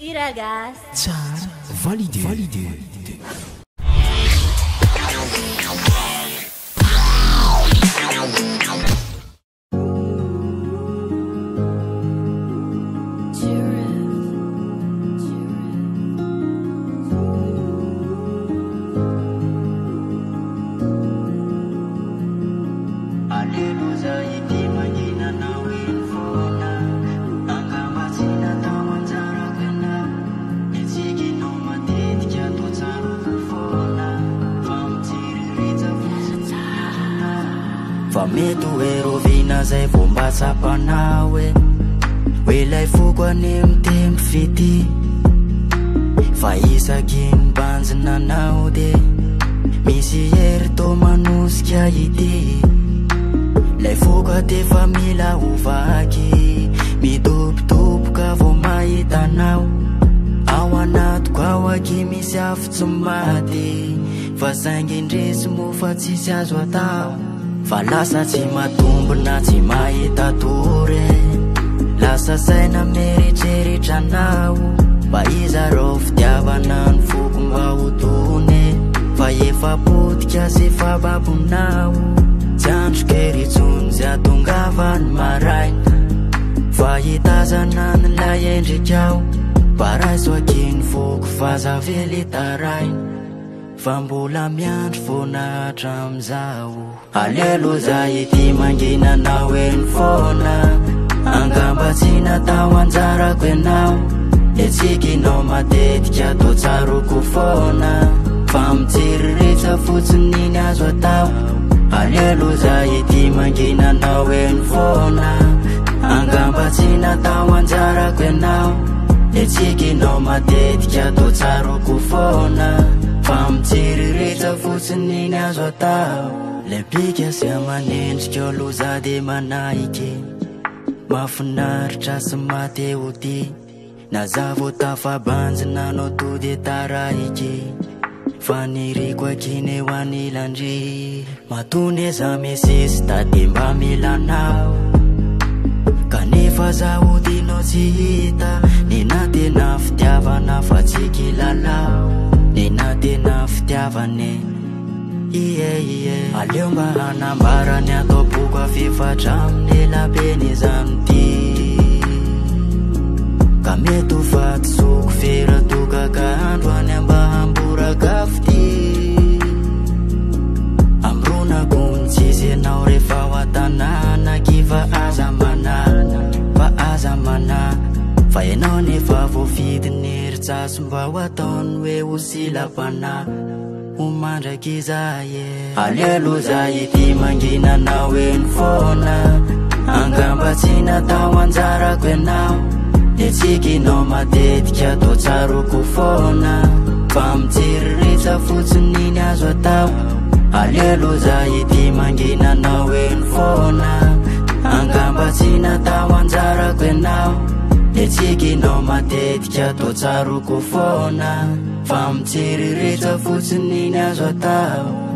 Iragas. Tsara validé. Fa mety hoe rovina zay vao mba tsapanao hoe ilay foko any mitendry fity fa isaky ny banjina anao de misy hery tô manosika ity lay foko tefa mila hovaky mitopitopoka vao mahita anao ao anatiko ao aky misy afo tsy maty fa saingy indresy mofa tsisy azo atao fa lasa tsy matombona tsy mahita tory lasa saina mieritseritra anao mba iza rô fitiavana ny foko mba ho tony fa efa potika sy efa babonao tsy androkery tsony tsy atongava ny maraina fa hitazana ny lay endrikao mba raiso aky ny foko fa zavelitaraina fa mbola miandro fona hatramizao alelo zay ity manginanao eny fona angamba tsy natao anjarako enao etsikinao matetika atao tsaroko fona fa mitsiriritsa fotsiny iny azo atao alelo zay ity manginanao eny fona angamba tsy natao anjarako enao etsikinao matetika atao tsaroko fona fa mitsiriritsa fotsiny iny azo atao le bika sy amanendrika aloza de manaiky mafinaritra sy mateo ty na za vo tafabanjina no to de taraiky fa niriko akiny eo anilandry matony za misisy tade mba milanao kanefa zaho dino tsy hita nina tena fitiavana fa tsy kilalao nina tena fitiavane aleo mba hanambarany atao boko afifatra amin'ny labeny zany ty ka mety ho faty soko fera toka ka andro any amba hamborakafo ty amronako ny tsisy anao rehefa ho atanana kifa aza mana fa enao nefa voafidiny heritsaso mba ho ataony hoe ho silam-pana homandraky zaye alelo zay ity manginanao eny fona angamba tsy natao anjarako enao etsikinao matetika atao tsaroko fona fa mitsiriritsa fotsiny iny azo atao alelo zay ity manginanao eny fona angamba tsy natao anjarako enao etsikinao matetika atao tsaroko fona fa mitsiriritsa fotsiny iny azo atao